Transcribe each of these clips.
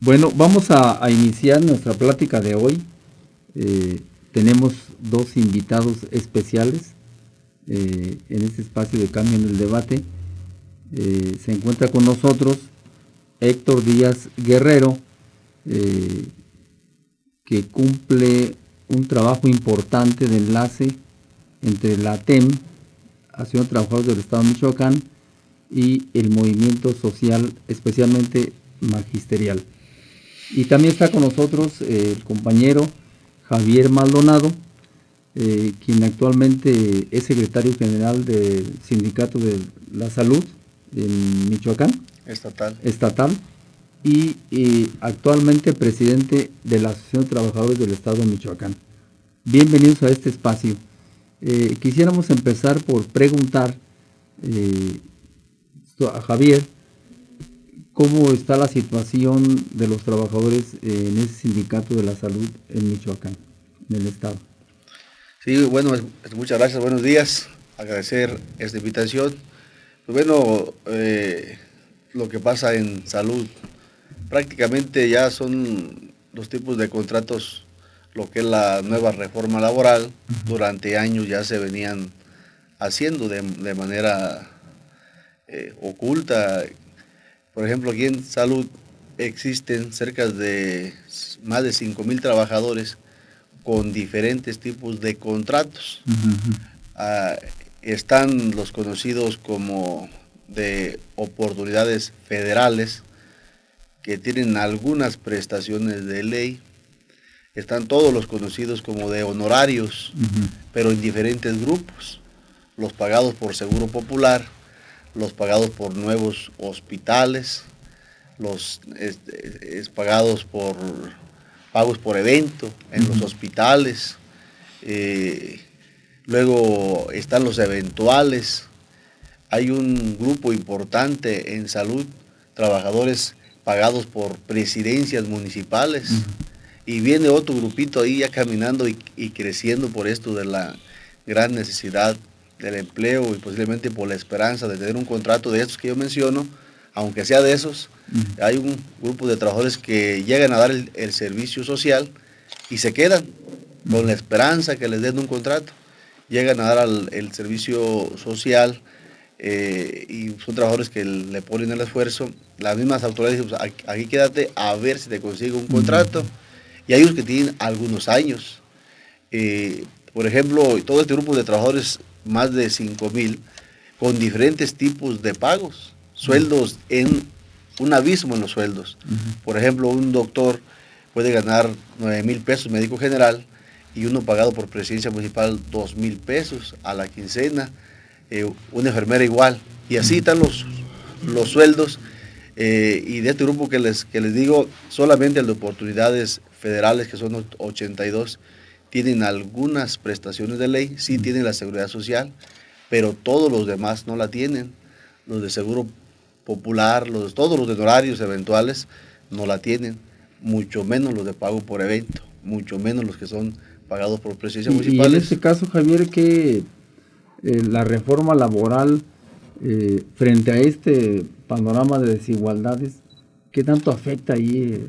Bueno, vamos a iniciar nuestra plática de hoy. Tenemos dos invitados especiales en este espacio de Cambio en el Debate. Se encuentra con nosotros Héctor Díaz Guerrero, eh, que cumple un trabajo importante de enlace entre la ATEM, Asociación de Trabajadores del Estado de Michoacán, y el movimiento social, especialmente magisterial. Y también está con nosotros el compañero Javier Maldonado, quien actualmente es secretario general del Sindicato de la Salud en Michoacán, estatal y actualmente presidente de la Asociación de Trabajadores del Estado de Michoacán. Bienvenidos a este espacio. Quisiéramos empezar por preguntar eh, a Javier cómo está la situación de los trabajadores en ese sindicato de la salud en Michoacán, en el estado. Sí, bueno, muchas gracias, buenos días, agradecer esta invitación. Pues bueno, lo que pasa en salud, prácticamente ya son los tipos de contratos, lo que es la nueva reforma laboral, durante años ya se venían haciendo de manera oculta. Por ejemplo, aquí en salud existen cerca de más de 5,000 trabajadores con diferentes tipos de contratos. Ah, Están los conocidos como de oportunidades federales, que tienen algunas prestaciones de ley. Están todos los conocidos como de honorarios, pero en diferentes grupos. Los pagados por Seguro Popular, los pagados por nuevos hospitales, los pagados por pagos por evento en los hospitales. Luego están los eventuales. Hay un grupo importante en salud, trabajadores pagados por presidencias municipales. Y viene otro grupito ahí ya caminando y creciendo por esto de la gran necesidad del empleo y posiblemente por la esperanza de tener un contrato de estos que yo menciono. Aunque sea de esos, hay un grupo de trabajadores que llegan a dar el servicio social y se quedan con la esperanza que les den un contrato. Llegan a dar el servicio social y son trabajadores que le ponen el esfuerzo. Las mismas autoridades dicen, pues, aquí quédate a ver si te consigo un contrato. Y hay unos que tienen algunos años. Por ejemplo, todo este grupo de trabajadores, más de 5,000, con diferentes tipos de pagos, sueldos en un abismo en los sueldos. Por ejemplo, un doctor puede ganar 9,000 pesos, médico general, y uno pagado por presidencia municipal 2,000 pesos a la quincena, una enfermera igual, y así están los sueldos. Y de este grupo que les digo, solamente el de oportunidades federales, que son 82, tienen algunas prestaciones de ley, sí tienen la seguridad social, pero todos los demás no la tienen. Los de Seguro Popular, todos los de honorarios eventuales no la tienen, mucho menos los de pago por evento, mucho menos los que son pagados por presidencias municipales. Y en este caso, Javier, que la reforma laboral, frente a este panorama de desigualdades, ¿qué tanto afecta ahí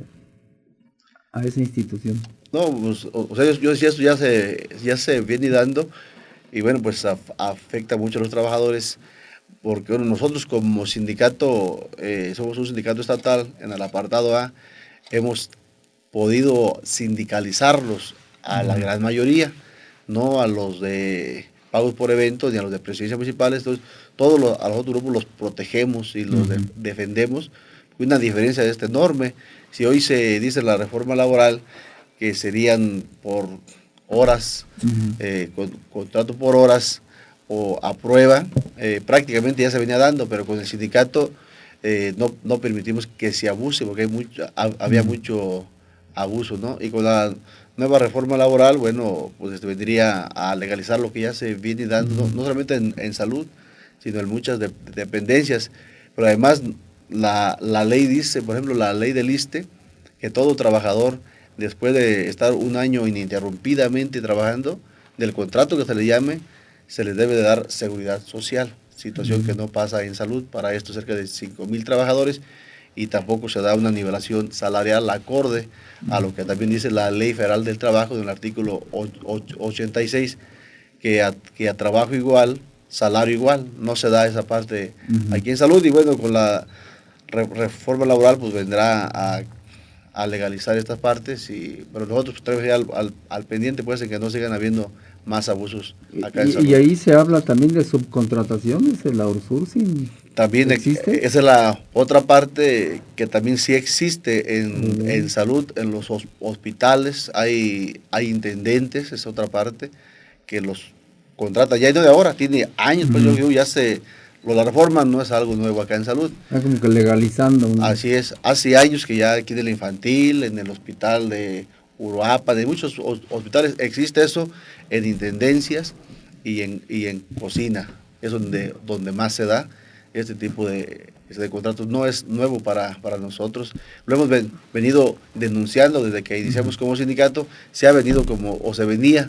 a esa institución? No, pues, o sea, yo decía, esto ya se viene dando, y bueno, pues afecta mucho a los trabajadores, porque bueno, nosotros como sindicato, somos un sindicato estatal. En el apartado A hemos podido sindicalizarlos a la gran mayoría, no a los de pagos por eventos ni a los de presidencias municipales. Entonces, a los otros grupos los protegemos y los defendemos. Una diferencia de este enorme. Si hoy se dice la reforma laboral, que serían por horas, contrato por horas o a prueba, prácticamente ya se venía dando, pero con el sindicato no permitimos que se abuse, porque había mucho abuso, ¿no? Y con la nueva reforma laboral, bueno, pues vendría a legalizar lo que ya se viene dando, no solamente en salud, sino en muchas dependencias. Pero además la ley dice, por ejemplo, la ley del ISSSTE, que todo trabajador, después de estar un año ininterrumpidamente trabajando, del contrato que se le llame, se les debe de dar seguridad social, situación que no pasa en salud para estos cerca de 5,000 trabajadores. y tampoco se da una nivelación salarial acorde a lo que también dice la Ley Federal del Trabajo en el artículo 86, que a trabajo igual, salario igual. No se da esa parte aquí en salud, y bueno, con la reforma laboral pues vendrá a legalizar estas partes, pero nosotros tenemos ya al pendiente pues en que no sigan habiendo más abusos acá en salud. Y ahí se habla también de subcontrataciones, el outsourcing. También ¿existe? esa es la otra parte que también sí existe en salud, en los hospitales, hay intendentes, es otra parte, que los contrata, ya no de ahora, tiene años, pues yo digo, la reforma no es algo nuevo acá en salud. Como que legalizando. Así es, hace años que ya aquí en la infantil, en el hospital de Uruapa, de muchos hospitales, existe eso en intendencias y en cocina, es donde más se da este tipo de contratos. No es nuevo para nosotros, lo hemos venido denunciando desde que iniciamos como sindicato, se venía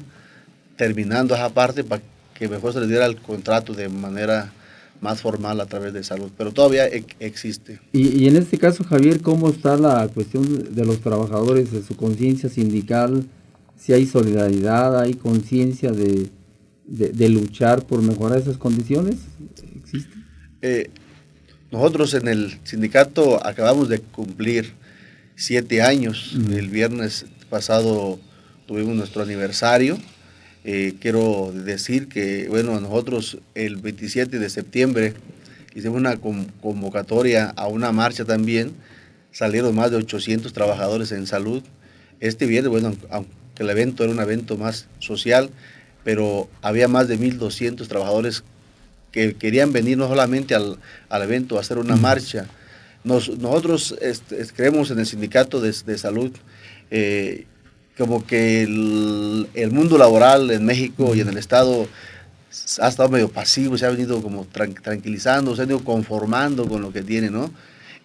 terminando esa parte para que mejor se les diera el contrato de manera más formal a través de salud, pero todavía existe. Y en este caso, Javier, ¿cómo está la cuestión de los trabajadores, de su conciencia sindical? Si hay solidaridad, hay conciencia de luchar por mejorar esas condiciones, ¿existe? Nosotros en el sindicato acabamos de cumplir 7 años. El viernes pasado tuvimos nuestro aniversario. Quiero decir que, bueno, nosotros el 27 de septiembre hicimos una convocatoria a una marcha también. Salieron más de 800 trabajadores en salud. Este viernes, bueno, aunque el evento era un evento más social, pero había más de 1,200 trabajadores que querían venir no solamente al evento a hacer una marcha. Nosotros creemos en el sindicato de salud, como que el mundo laboral en México y en el Estado ha estado medio pasivo, se ha venido como tranquilizando, se ha venido conformando con lo que tiene, ¿no?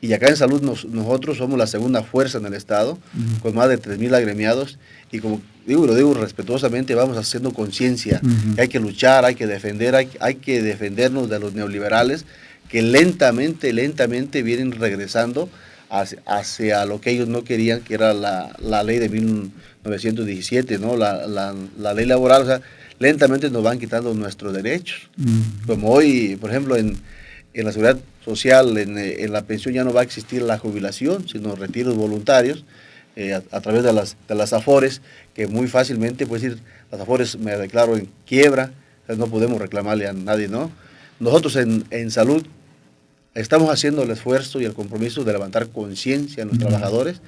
Y acá en salud nosotros somos la segunda fuerza en el Estado, con más de 3,000 agremiados, y como lo digo respetuosamente, vamos haciendo conciencia, que hay que luchar, hay que defender, hay que defendernos de los neoliberales que lentamente vienen regresando hacia lo que ellos no querían, que era la ley de 1917, ¿no? La ley laboral. O sea, lentamente nos van quitando nuestros derechos. Como hoy, por ejemplo, en la seguridad social, en la pensión ya no va a existir la jubilación, sino retiros voluntarios a través de las AFORES, que muy fácilmente puedes decir, las AFORES me declaro en quiebra, no podemos reclamarle a nadie, ¿no? Nosotros en salud estamos haciendo el esfuerzo y el compromiso de levantar conciencia en los trabajadores,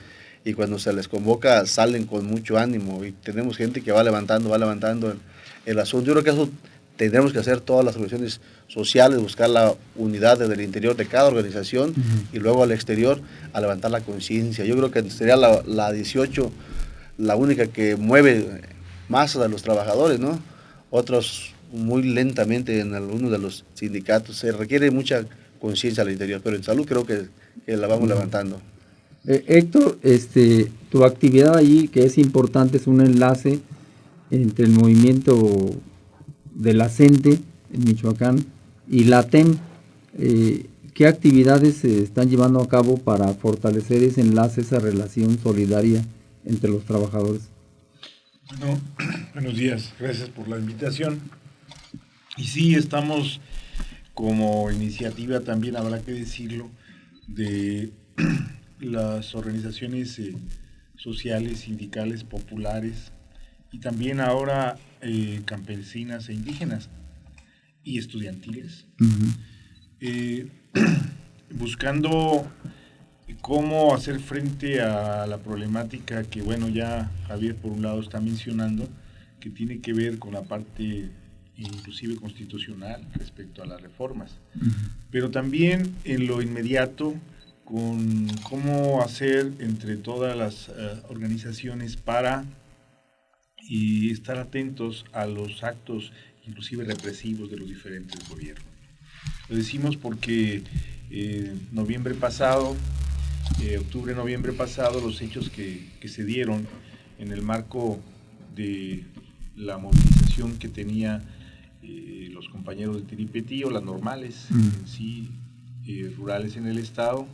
y cuando se les convoca salen con mucho ánimo, y tenemos gente que va levantando el asunto. Yo creo que eso tendremos que hacer todas las organizaciones sociales, buscar la unidad desde el interior de cada organización y luego al exterior a levantar la conciencia. Yo creo que sería la 18 la única que mueve más a los trabajadores, ¿no? Otros muy lentamente en algunos de los sindicatos. Se requiere mucha conciencia al interior, pero en salud creo que la vamos levantando. Héctor, tu actividad allí, que es importante, es un enlace entre el movimiento de la CENTE en Michoacán y la TEM. ¿Qué actividades se están llevando a cabo para fortalecer ese enlace, esa relación solidaria entre los trabajadores? Bueno, buenos días, gracias por la invitación. Y sí, estamos como iniciativa, también habrá que decirlo, de las organizaciones sociales, sindicales, populares, y también ahora campesinas e indígenas y estudiantiles, buscando cómo hacer frente a la problemática que, bueno, ya Javier por un lado está mencionando, que tiene que ver con la parte inclusive constitucional respecto a las reformas, pero también en lo inmediato con cómo hacer entre todas las organizaciones para estar atentos a los actos inclusive represivos de los diferentes gobiernos. Lo decimos porque octubre-noviembre pasado, los hechos que se dieron en el marco de la movilización que tenía los compañeros de Tiripetí, o las normales en sí, rurales en el estado,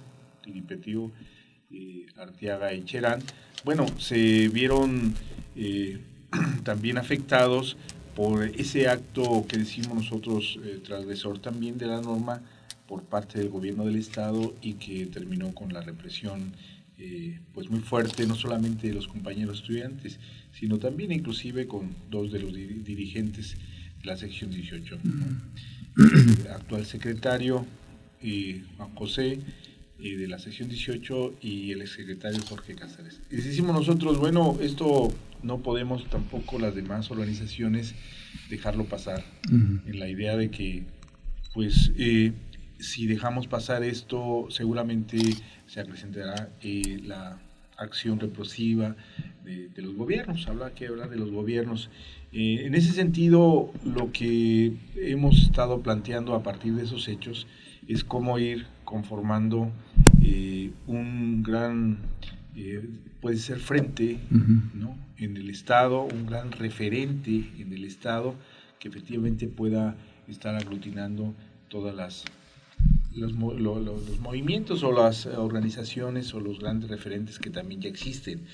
Filipetio, Arteaga y Cherán, bueno, se vieron también afectados por ese acto que decimos nosotros transgresor también de la norma por parte del gobierno del Estado y que terminó con la represión pues muy fuerte, no solamente de los compañeros estudiantes, sino también inclusive con dos de los dirigentes de la sección 18. El actual secretario Juan José de la sección 18 y el exsecretario Jorge Cáceres. Y decimos nosotros, bueno, esto no podemos tampoco las demás organizaciones dejarlo pasar, en la idea de que pues si dejamos pasar esto seguramente se acrecentará la acción represiva de los gobiernos. Habrá que hablar de los gobiernos. En ese sentido, lo que hemos estado planteando a partir de esos hechos es cómo ir conformando un gran, puede ser frente, ¿no?, en el Estado, un gran referente en el Estado que efectivamente pueda estar aglutinando todas los movimientos o las organizaciones o los grandes referentes que también ya existen.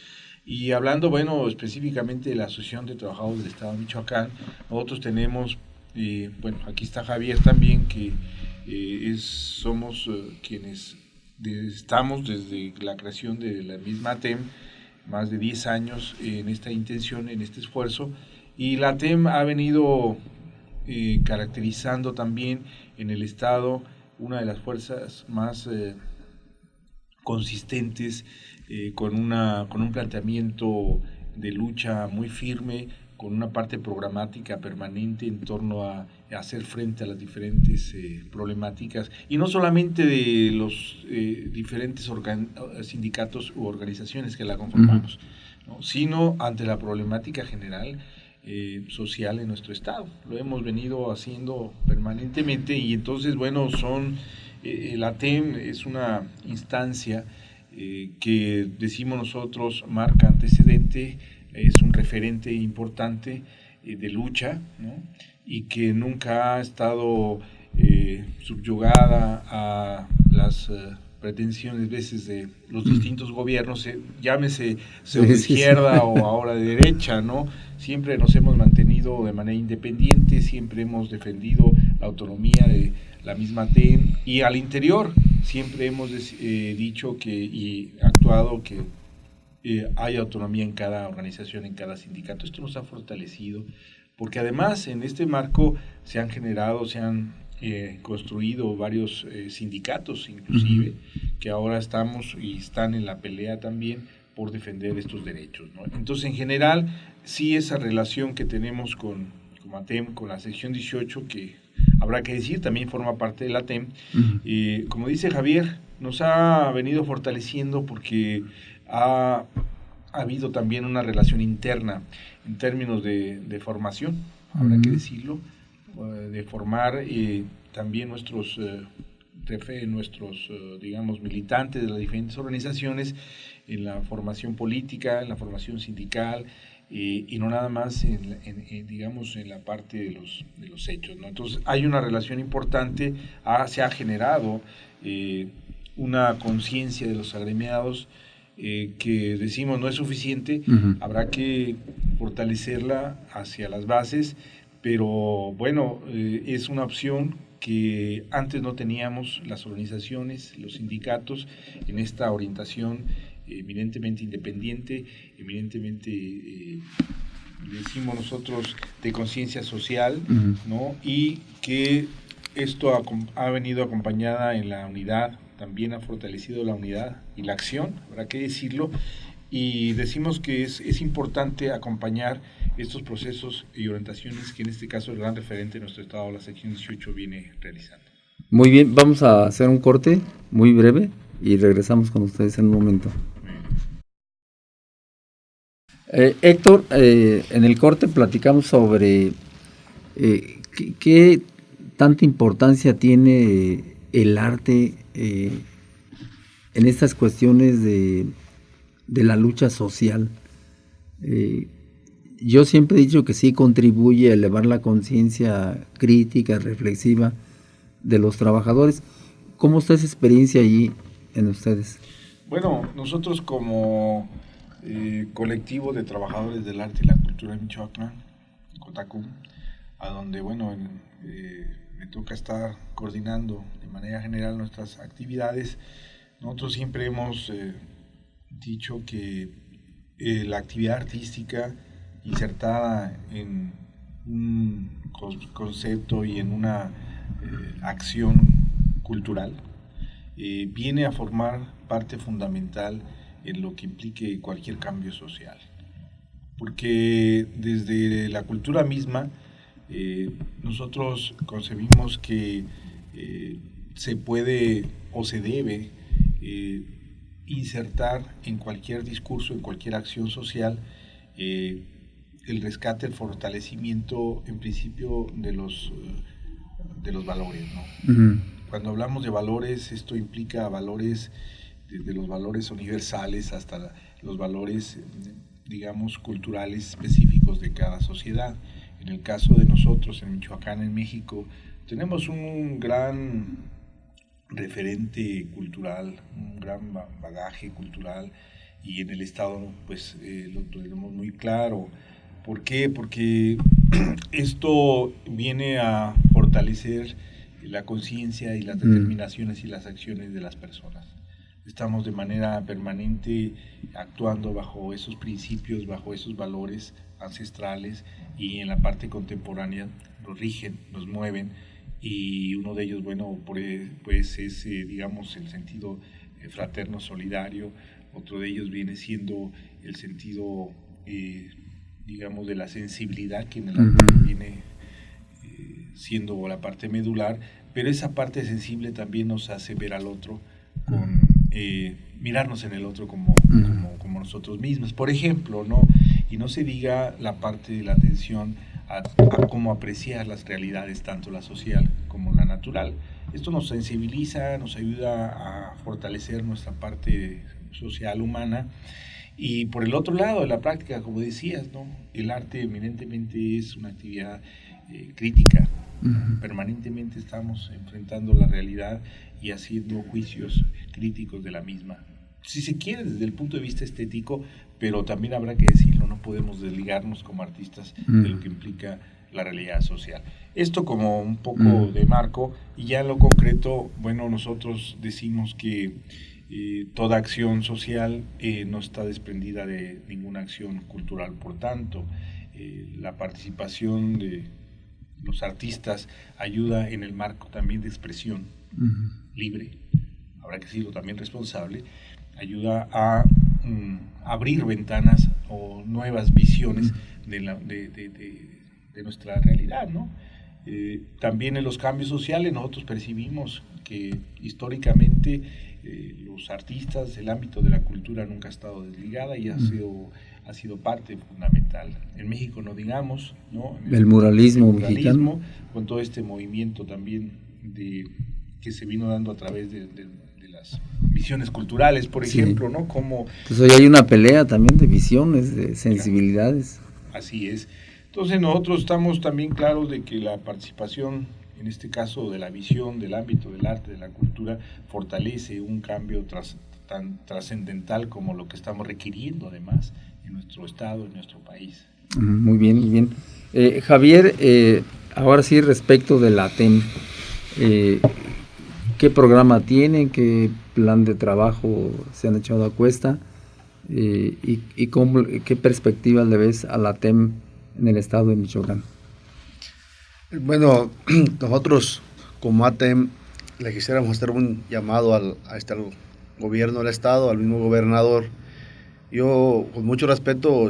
Y hablando, bueno, específicamente de la Asociación de Trabajadores del Estado de Michoacán, nosotros tenemos, bueno, aquí está Javier también, que somos quienes estamos desde la creación de la misma ATEM, más de 10 años en esta intención, en este esfuerzo, y la ATEM ha venido caracterizando también en el Estado una de las fuerzas más consistentes, con un planteamiento de lucha muy firme, con una parte programática permanente en torno a hacer frente a las diferentes problemáticas, y no solamente de los diferentes sindicatos u organizaciones que la conformamos, ¿no?, sino ante la problemática general social en nuestro estado. Lo hemos venido haciendo permanentemente, y entonces, bueno, la ATEM es una instancia que decimos nosotros marca antecedente, es un referente importante de lucha, ¿no?, y que nunca ha estado subyugada a las pretensiones veces de los distintos gobiernos, llámese de izquierda o ahora de derecha, ¿no? Siempre nos hemos mantenido de manera independiente, siempre hemos defendido la autonomía de la misma TEM, y al interior siempre hemos dicho y actuado que hay autonomía en cada organización, en cada sindicato. Esto nos ha fortalecido, porque además en este marco se han construido varios sindicatos, inclusive, que ahora están en la pelea también por defender estos derechos, ¿no? Entonces, en general, sí, esa relación que tenemos con ATEM, con la sección 18, que habrá que decir, también forma parte de la ATEM, como dice Javier, nos ha venido fortaleciendo porque ha habido también una relación interna en términos de formación, habrá que decirlo, de formar también nuestros digamos, militantes de las diferentes organizaciones en la formación política, en la formación sindical, y no nada más digamos, en la parte de los hechos, ¿no? Entonces hay una relación importante, se ha generado una conciencia de los agremiados que decimos no es suficiente, habrá que fortalecerla hacia las bases, pero bueno, es una opción que antes no teníamos las organizaciones, los sindicatos, en esta orientación eminentemente independiente, eminentemente, decimos nosotros, de conciencia social, ¿no? Y que esto ha venido acompañada en la unidad, también ha fortalecido la unidad y la acción, habrá que decirlo, y decimos que es importante acompañar estos procesos y orientaciones que en este caso el gran referente de nuestro estado, la sección 18, viene realizando. Muy bien, vamos a hacer un corte muy breve y regresamos con ustedes en un momento. Héctor, en el corte platicamos sobre qué tanta importancia tiene el arte en estas cuestiones de la lucha social. Yo siempre he dicho que sí contribuye a elevar la conciencia crítica, reflexiva de los trabajadores. ¿Cómo está esa experiencia allí en ustedes? Bueno, nosotros como colectivo de trabajadores del arte y la cultura de Michoacán, Cotacum, a donde, bueno, me toca estar coordinando de manera general nuestras actividades. Nosotros siempre hemos dicho que la actividad artística insertada en un concepto y en una acción cultural viene a formar parte fundamental en lo que implique cualquier cambio social. Porque desde la cultura misma nosotros concebimos que se puede o se debe insertar en cualquier discurso, en cualquier acción social, el rescate, el fortalecimiento, en principio, de los valores, ¿no? Uh-huh. Cuando hablamos de valores, esto implica valores, desde los valores universales hasta los valores, digamos, culturales específicos de cada sociedad. En el caso de nosotros, en Michoacán, en México, tenemos un gran referente cultural, un gran bagaje cultural, y en el Estado pues lo tenemos muy claro. ¿Por qué? Porque esto viene a fortalecer la conciencia y las determinaciones y las acciones de las personas. Estamos de manera permanente actuando bajo esos principios, bajo esos valores ancestrales, y en la parte contemporánea nos rigen, nos mueven, y uno de ellos, bueno, pues es, digamos, el sentido fraterno, solidario. Otro de ellos viene siendo el sentido, digamos, de la sensibilidad, que en el arte viene siendo la parte medular, pero esa parte sensible también nos hace ver al otro, con mirarnos en el otro como nosotros mismos, por ejemplo, ¿no? Y no se diga la parte de la atención a cómo apreciar las realidades, tanto la social como la natural. Esto nos sensibiliza, nos ayuda a fortalecer nuestra parte social humana. Y por el otro lado, en la práctica, como decías, ¿no? El arte eminentemente es una actividad crítica. Permanentemente estamos enfrentando la realidad y haciendo juicios críticos de la misma. Si se quiere, desde el punto de vista estético, pero también habrá que decirlo, no podemos desligarnos como artistas de lo que implica la realidad social. Esto como un poco de marco, y ya en lo concreto, bueno, nosotros decimos que toda acción social no está desprendida de ninguna acción cultural. Por tanto, la participación de los artistas ayuda en el marco también de expresión libre, habrá que decirlo también responsable, ayuda a abrir ventanas o nuevas visiones de nuestra realidad, ¿no? También en los cambios sociales nosotros percibimos que históricamente los artistas, el ámbito de la cultura nunca ha estado desligada y ha sido parte fundamental. En México no digamos, ¿no? El muralismo mexicano, con todo este movimiento también que se vino dando a través de las visiones culturales, por ejemplo, ¿no? Como pues hoy hay una pelea también de visiones, de sensibilidades. Claro, así es. Entonces nosotros estamos también claros de que la participación, en este caso de la visión del ámbito del arte, de la cultura, fortalece un cambio tan trascendental como lo que estamos requiriendo además en nuestro estado, en nuestro país. Muy bien, muy bien. Javier, ahora sí, respecto de la ATEM, ¿qué programa tienen? ¿Qué plan de trabajo se han echado a cuesta? ¿Y qué perspectivas le ves a la ATEM en el estado de Michoacán? Bueno, nosotros como ATEM le quisiéramos hacer un llamado al gobierno del estado, al mismo gobernador. Yo, con mucho respeto,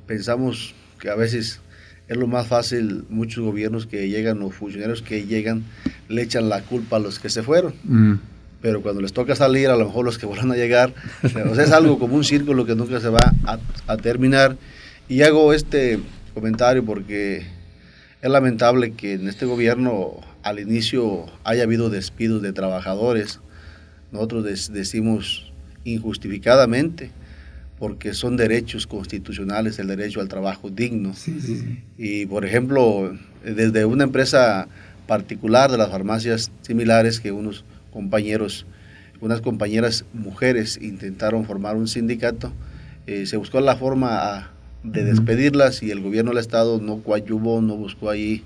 pensamos que a veces es lo más fácil, muchos gobiernos que llegan o funcionarios que llegan le echan la culpa a los que se fueron. Pero cuando les toca salir, a lo mejor los que vuelvan a llegar, o sea, es algo como un círculo que nunca se va a terminar. Y hago este comentario porque es lamentable que en este gobierno al inicio haya habido despidos de trabajadores. Nosotros decimos injustificadamente, porque son derechos constitucionales, el derecho al trabajo digno. Sí. Y por ejemplo, desde una empresa particular de las farmacias similares que unos compañeros unas compañeras mujeres intentaron formar un sindicato, se buscó la forma de despedirlas y el gobierno del estado no coadyuvó, no buscó ahí,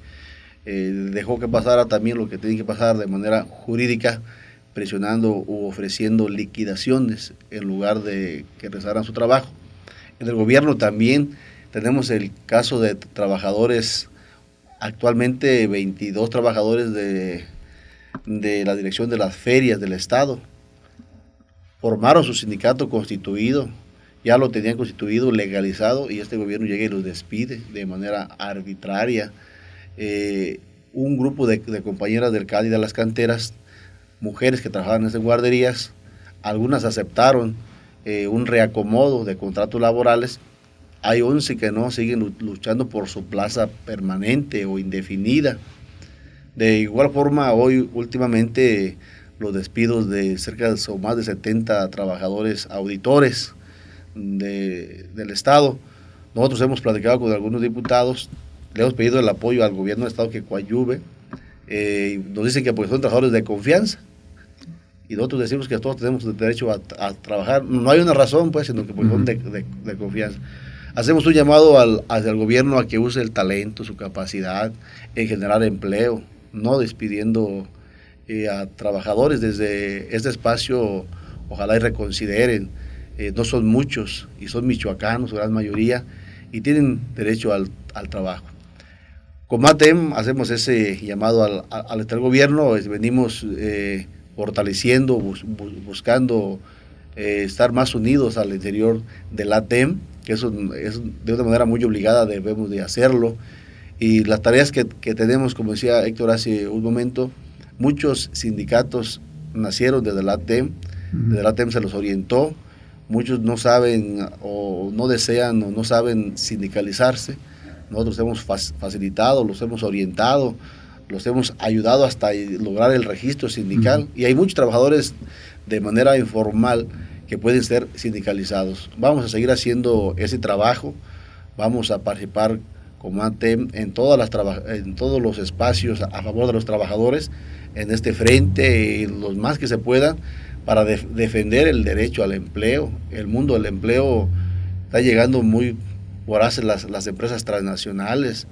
dejó que pasara también lo que tiene que pasar de manera jurídica, presionando u ofreciendo liquidaciones en lugar de que realizaran su trabajo. En el gobierno también tenemos el caso de trabajadores, actualmente 22 trabajadores de la dirección de las ferias del estado, formaron su sindicato constituido, ya lo tenían constituido, legalizado, y este gobierno llega y los despide de manera arbitraria. Un grupo de compañeras del CADI de las canteras, mujeres que trabajaban en esas guarderías, algunas aceptaron un reacomodo de contratos laborales. Hay 11 que no, siguen luchando por su plaza permanente o indefinida. De igual forma, hoy últimamente los despidos de cerca de o más de 70 trabajadores auditores del estado. Nosotros hemos platicado con algunos diputados, le hemos pedido el apoyo al gobierno del estado que coadyuve. Nos dicen que porque son trabajadores de confianza, y nosotros decimos que todos tenemos derecho a trabajar. No hay una razón, pues, sino que porque son de confianza. Hacemos un llamado hacia el gobierno a que use el talento, su capacidad en generar empleo, no despidiendo a trabajadores. Desde este espacio, ojalá y reconsideren. No son muchos y son michoacanos, gran mayoría, y tienen derecho al trabajo. Como ATEM hacemos ese llamado al gobierno, venimos fortaleciendo, buscando estar más unidos al interior del ATEM, que eso es de una manera muy obligada, debemos de hacerlo. Y las tareas que tenemos, como decía Héctor hace un momento, muchos sindicatos nacieron desde el ATEM, desde el ATEM se los orientó, muchos no saben o no desean o no saben sindicalizarse. Nosotros hemos facilitado, los hemos orientado, los hemos ayudado hasta lograr el registro sindical, y hay muchos trabajadores de manera informal que pueden ser sindicalizados. Vamos a seguir haciendo ese trabajo, vamos a participar como ATEM en todos los espacios a favor de los trabajadores, en este frente, los más que se puedan, para defender el derecho al empleo. El mundo del empleo está llegando muy voraces las empresas transnacionales.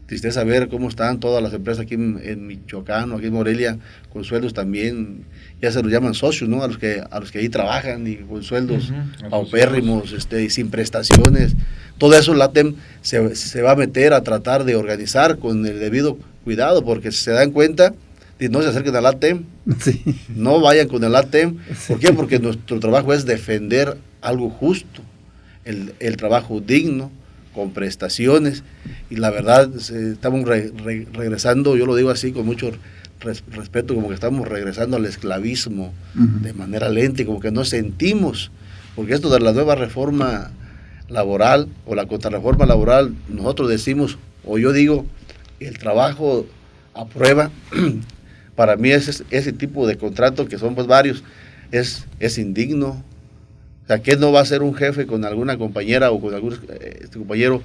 Tristeza ver cómo están todas las empresas aquí en Michoacán, aquí en Morelia, con sueldos también, ya se los llaman socios, ¿no? A los que ahí trabajan, y con sueldos paupérrimos, sin prestaciones. Todo eso la ATEM se va a meter a tratar de organizar con el debido cuidado, porque si se dan cuenta, no se acerquen al ATEM, sí. No vayan con el ATEM. ¿Por qué? Porque nuestro trabajo es defender algo justo, el trabajo digno, con prestaciones, y la verdad estamos regresando, yo lo digo así con mucho respeto, como que estamos regresando al esclavismo de manera lenta, como que no sentimos, porque esto de la nueva reforma laboral o la contrarreforma laboral, nosotros decimos, o yo digo, el trabajo a prueba, para mí ese tipo de contrato, que son pues varios, es indigno. O sea, ¿qué no va a hacer un jefe con alguna compañera o con algún compañero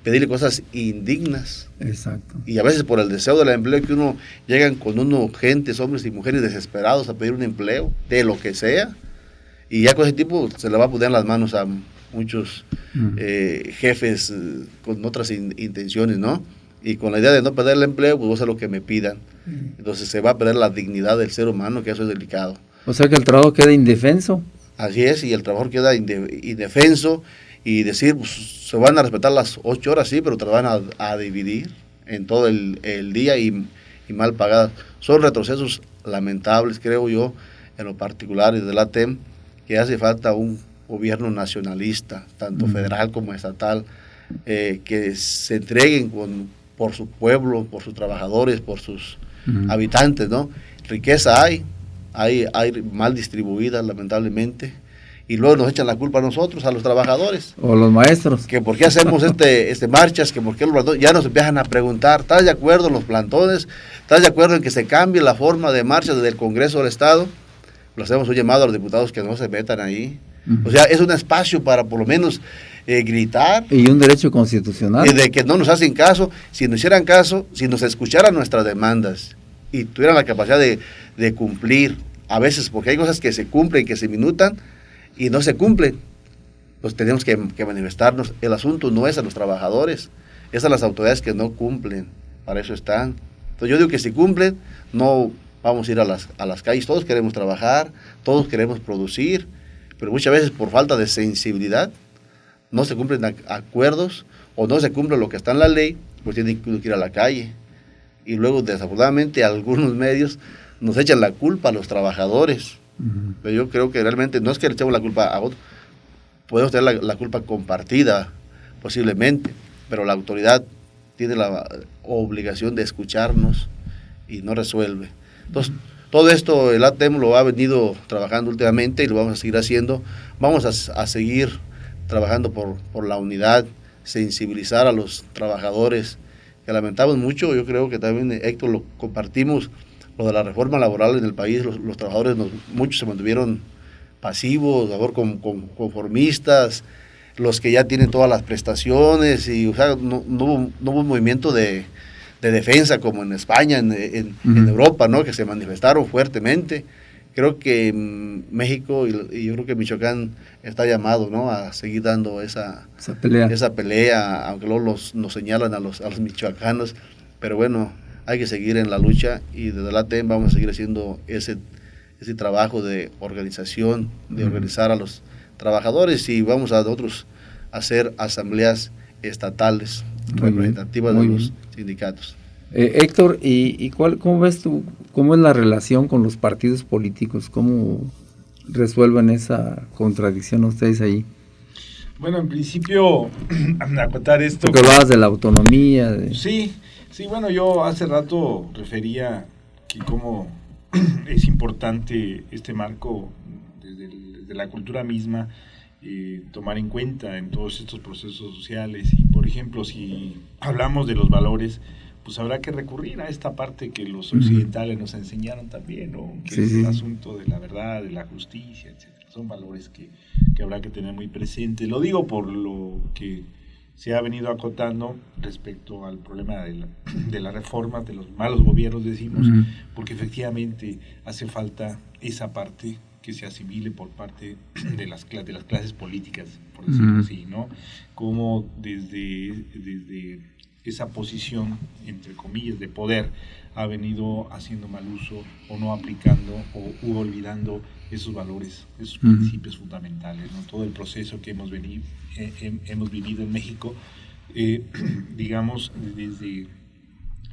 pedirle cosas indignas? Exacto. Y a veces por el deseo del empleo que llegan con gentes, hombres y mujeres desesperados a pedir un empleo, de lo que sea, y ya con ese tipo se le va a poner las manos a muchos jefes con otras intenciones, ¿no? Y con la idea de no perder el empleo, pues voy a hacer lo que me pidan. Entonces se va a perder la dignidad del ser humano, que eso es delicado. O sea que el trabajo queda indefenso. Así es, y el trabajador queda indefenso, y decir, pues, se van a respetar las 8 horas, sí, pero te van a dividir en todo el día y mal pagadas. Son retrocesos lamentables, creo yo, en lo particular desde la ATEM, que hace falta un gobierno nacionalista, tanto federal como estatal, que se entreguen por su pueblo, por sus trabajadores, por sus habitantes, ¿no? Riqueza hay mal distribuida, lamentablemente, y luego nos echan la culpa a nosotros, a los trabajadores. O los maestros. Que por qué hacemos marchas, que por qué los plantones, ya nos empiezan a preguntar, ¿estás de acuerdo en los plantones? ¿Estás de acuerdo en que se cambie la forma de marcha desde el Congreso del Estado? Lo hacemos un llamado a los diputados que no se metan ahí. O sea, es un espacio para por lo menos gritar. Y un derecho constitucional. Y de que no nos hacen caso. Si nos hicieran caso, si nos escucharan nuestras demandas y tuvieran la capacidad de cumplir a veces, porque hay cosas que se cumplen, que se minutan y no se cumplen, pues tenemos que manifestarnos. El asunto no es a los trabajadores, es a las autoridades que no cumplen, para eso están. Entonces yo digo que si cumplen, no vamos a ir a las calles, todos queremos trabajar, todos queremos producir, pero muchas veces por falta de sensibilidad no se cumplen acuerdos o no se cumple lo que está en la ley, pues tienen que ir a la calle. Y luego, desafortunadamente, algunos medios nos echan la culpa a los trabajadores. Uh-huh. Pero yo creo que realmente no es que le echemos la culpa a otros, podemos tener la culpa compartida, posiblemente, pero la autoridad tiene la obligación de escucharnos y no resuelve. Entonces, todo esto el ATEM lo ha venido trabajando últimamente y lo vamos a seguir haciendo. Vamos a seguir trabajando por la unidad, sensibilizar a los trabajadores, que lamentamos mucho. Yo creo que también, Héctor, lo compartimos, lo de la reforma laboral en el país. Los trabajadores, muchos se mantuvieron pasivos, mejor conformistas, los que ya tienen todas las prestaciones, y o sea, no hubo un movimiento de defensa como en España, en Europa, ¿no? Que se manifestaron fuertemente. Creo que México y yo creo que Michoacán está llamado, ¿no?, a seguir dando esa pelea, aunque luego nos señalan a los michoacanos, pero bueno, hay que seguir en la lucha, y desde la ATEM vamos a seguir haciendo ese trabajo de organización, de organizar a los trabajadores, y vamos a nosotros a hacer asambleas estatales representativas de los sindicatos. Héctor, ¿y cómo ves tú, cómo es la relación con los partidos políticos? ¿Cómo resuelven esa contradicción ustedes ahí? Bueno, en principio, acotar esto... Porque hablabas de la autonomía. Sí, bueno, yo hace rato refería que cómo es importante este marco desde la cultura misma, tomar en cuenta en todos estos procesos sociales. Y, por ejemplo, si hablamos de los valores, pues habrá que recurrir a esta parte que los occidentales nos enseñaron también, ¿no? Que es el asunto de la verdad, de la justicia, etcétera. Son valores que habrá que tener muy presentes. Lo digo por lo que se ha venido acotando respecto al problema de las reformas, de los malos gobiernos, decimos, porque efectivamente hace falta esa parte que se asimile por parte de las clases políticas, por decirlo así, ¿no? Como desde esa posición, entre comillas, de poder, ha venido haciendo mal uso o no aplicando o olvidando esos valores, esos principios fundamentales, ¿no? Todo el proceso que hemos vivido en México, digamos, desde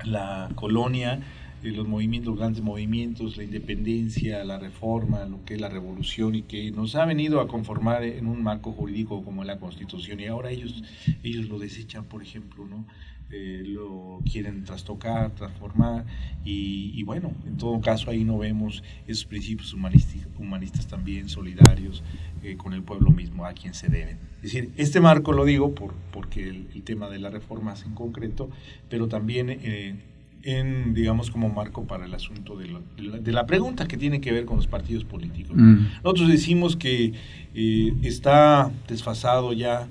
la colonia, los grandes movimientos, la independencia, la reforma, lo que es la revolución, y que nos ha venido a conformar en un marco jurídico como la Constitución, y ahora ellos lo desechan, por ejemplo, ¿no? Lo quieren trastocar, transformar, y bueno, en todo caso ahí no vemos esos principios humanistas también, solidarios con el pueblo mismo, a quien se deben. Es decir, este marco lo digo porque el tema de las reformas en concreto, pero también digamos, como marco para el asunto de la pregunta que tiene que ver con los partidos políticos. Nosotros decimos que está desfasado ya,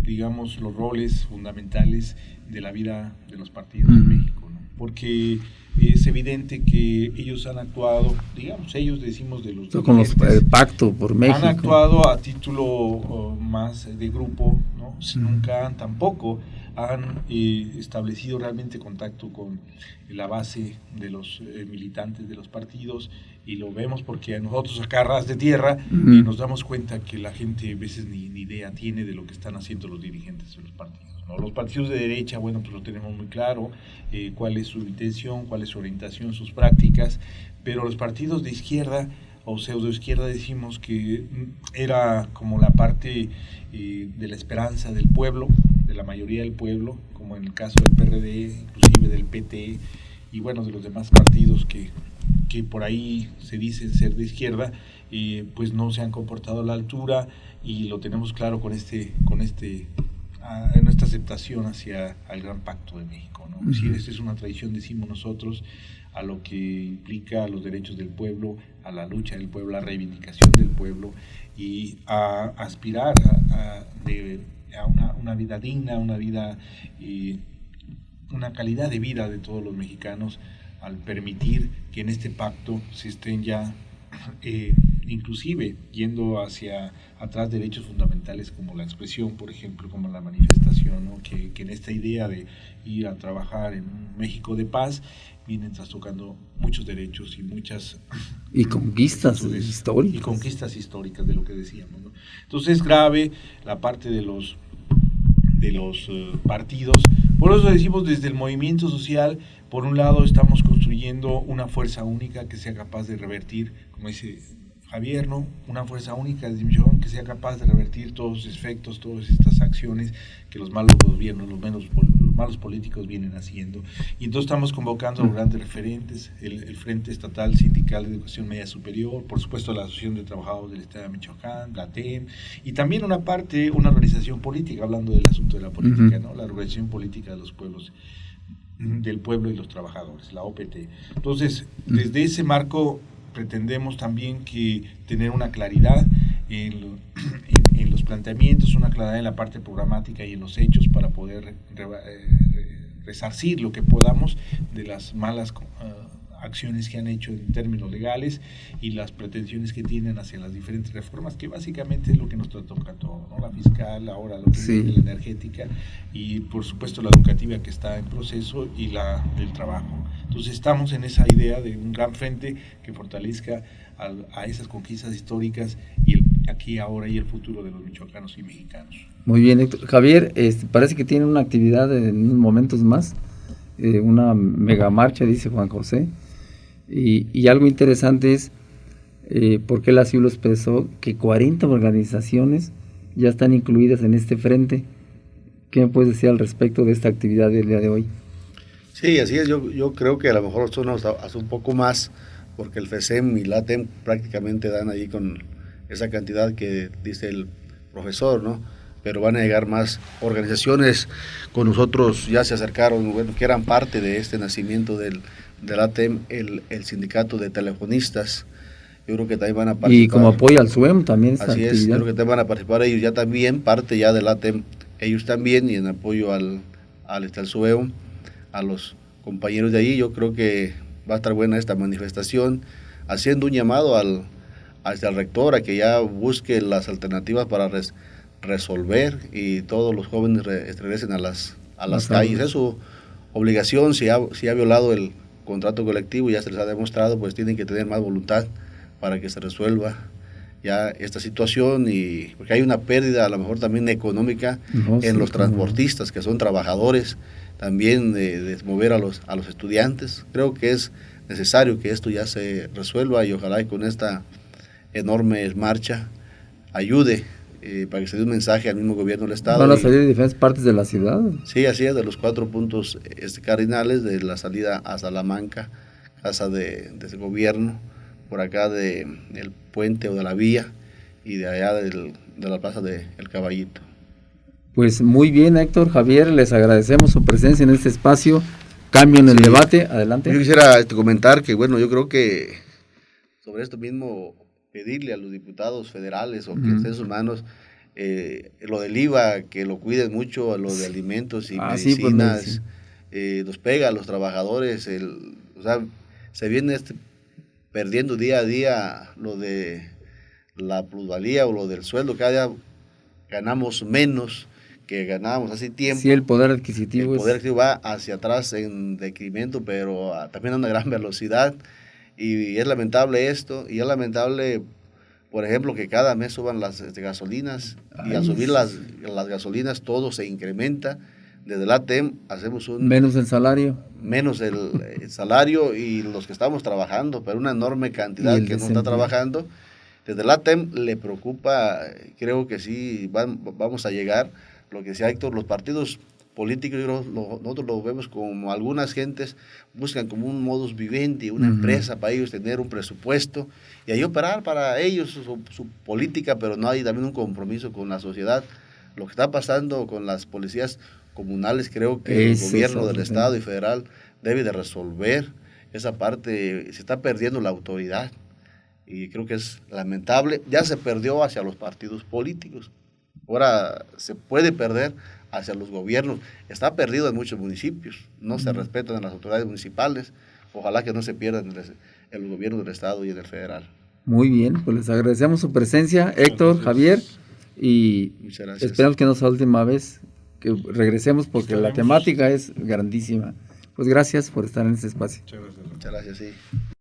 digamos, los roles fundamentales de la vida de los partidos en México, ¿no? Porque es evidente que ellos han actuado, digamos, ellos decimos de los con el Pacto por México, han actuado a título más de grupo, ¿no? Nunca tampoco han establecido realmente contacto con la base de los militantes de los partidos, y lo vemos porque a nosotros acá a ras de tierra nos damos cuenta que la gente a veces ni idea tiene de lo que están haciendo los dirigentes de los partidos, ¿no? Los partidos de derecha, bueno, pues lo tenemos muy claro, cuál es su intención, cuál es su orientación, sus prácticas, pero los partidos de izquierda o pseudoizquierda, decimos que era como la parte de la esperanza del pueblo, de la mayoría del pueblo, como en el caso del PRD, inclusive del PT, y bueno, de los demás partidos que por ahí se dicen ser de izquierda, pues no se han comportado a la altura, y lo tenemos claro con nuestra aceptación hacia el Gran Pacto de México, ¿no? Es decir, esta es una traición, decimos nosotros, a lo que implica los derechos del pueblo, a la lucha del pueblo, a la reivindicación del pueblo, y a aspirar a una vida digna, una vida, una calidad de vida de todos los mexicanos, al permitir que en este pacto se estén ya inclusive yendo hacia atrás derechos fundamentales como la expresión, por ejemplo, como la manifestación, ¿no? que en esta idea de ir a trabajar en un México de paz vienen trastocando muchos derechos y muchas conquistas históricas. Y conquistas históricas de lo que decíamos, ¿no? Entonces es grave la parte de los partidos. Por eso decimos, desde el movimiento social, por un lado estamos construyendo una fuerza única que sea capaz de revertir, como dice Javier, ¿no? Una fuerza única de Michoacán que sea capaz de revertir todos los efectos, todas estas acciones que los malos gobiernos, los malos políticos vienen haciendo. Y entonces estamos convocando a los grandes referentes, el Frente Estatal Sindical de Educación Media Superior, por supuesto la Asociación de Trabajadores del Estado de Michoacán, la ATEM, y también una organización política, hablando del asunto de la política, ¿no? La organización política de los pueblos, del pueblo y los trabajadores, la OPT. Entonces, desde ese marco pretendemos también que tener una claridad en los planteamientos, una claridad en la parte programática y en los hechos para poder resarcir lo que podamos de las malas acciones que han hecho en términos legales y las pretensiones que tienen hacia las diferentes reformas, que básicamente es lo que nos toca a todos, ¿no? La fiscal, ahora lo que es la energética y por supuesto la educativa que está en proceso y la del trabajo. Entonces estamos en esa idea de un gran frente que fortalezca a esas conquistas históricas y el aquí, ahora y el futuro de los michoacanos y mexicanos. Muy bien, Héctor. Javier, parece que tiene una actividad en unos momentos más, una mega marcha, dice Juan José. Y algo interesante es, porque él así lo expresó, que 40 organizaciones ya están incluidas en este frente. ¿Qué me puedes decir al respecto de esta actividad del día de hoy? Sí, así es. Yo creo que a lo mejor son hasta un poco más, porque el FESEM y la ATEM prácticamente dan ahí con esa cantidad que dice el profesor, ¿no? Pero van a llegar más organizaciones con nosotros, ya se acercaron, bueno, que eran parte de este nacimiento del ATEM, el sindicato de telefonistas. Yo creo que también van a participar. Y como apoyo al SUEM también esta actividad. Yo creo que también van a participar ellos ya también, parte ya del ATEM, ellos también, y en apoyo al SUEM, a los compañeros de allí. Yo creo que va a estar buena esta manifestación, haciendo un llamado al rector a que ya busque las alternativas para resolver y todos los jóvenes regresen a las calles. Es su obligación. Si ha violado el contrato colectivo, ya se les ha demostrado, pues tienen que tener más voluntad para que se resuelva ya esta situación, y porque hay una pérdida a lo mejor también económica en los transportistas, que son trabajadores también, de mover a los estudiantes. Creo que es necesario que esto ya se resuelva, y ojalá y con esta enorme marcha ayude para que se dé un mensaje al mismo gobierno del estado. ¿Van a salir de diferentes partes de la ciudad? Sí, así es, de los 4 puntos cardinales, de la salida a Salamanca, casa del gobierno, por acá del puente o de la vía, y de allá de la plaza del Caballito. Pues muy bien, Héctor, Javier, les agradecemos su presencia en este espacio. Cambio en el debate, adelante. Yo quisiera comentar que, bueno, yo creo que sobre esto mismo, pedirle a los diputados federales o que esté en sus manos, lo del IVA, que lo cuiden mucho, lo de alimentos y medicinas, sí, pues, nos pega a los trabajadores, o sea, se viene perdiendo día a día lo de la plusvalía o lo del sueldo, cada día ganamos menos que ganábamos hace tiempo. Sí, el poder adquisitivo va hacia atrás en decremento, pero también a una gran velocidad, y es lamentable esto, y es lamentable, por ejemplo, que cada mes suban las gasolinas, y al subir las gasolinas todo se incrementa. Desde la ATEM hacemos menos el salario. Menos el salario y los que estamos trabajando, pero una enorme cantidad que no está trabajando. Desde la ATEM le preocupa, creo que sí vamos a llegar, lo que decía Héctor, los partidos políticos, nosotros lo vemos como algunas gentes buscan como un modus vivendi, una empresa para ellos tener un presupuesto y ahí operar para ellos su política, pero no hay también un compromiso con la sociedad. Lo que está pasando con las policías comunales, creo que el gobierno del estado y federal debe de resolver esa parte. Se está perdiendo la autoridad y creo que es lamentable. Ya se perdió hacia los partidos políticos, ahora se puede perder hacia los gobiernos. Está perdido en muchos municipios, no se respetan a las autoridades municipales, ojalá que no se pierda en el gobierno del estado y en el federal. Muy bien, pues les agradecemos su presencia, Héctor, Javier, y Muchas gracias. esperamos que no sea la última vez que regresemos porque la temática es grandísima. Pues gracias por estar en este espacio. Muchas gracias. Muchas gracias, sí.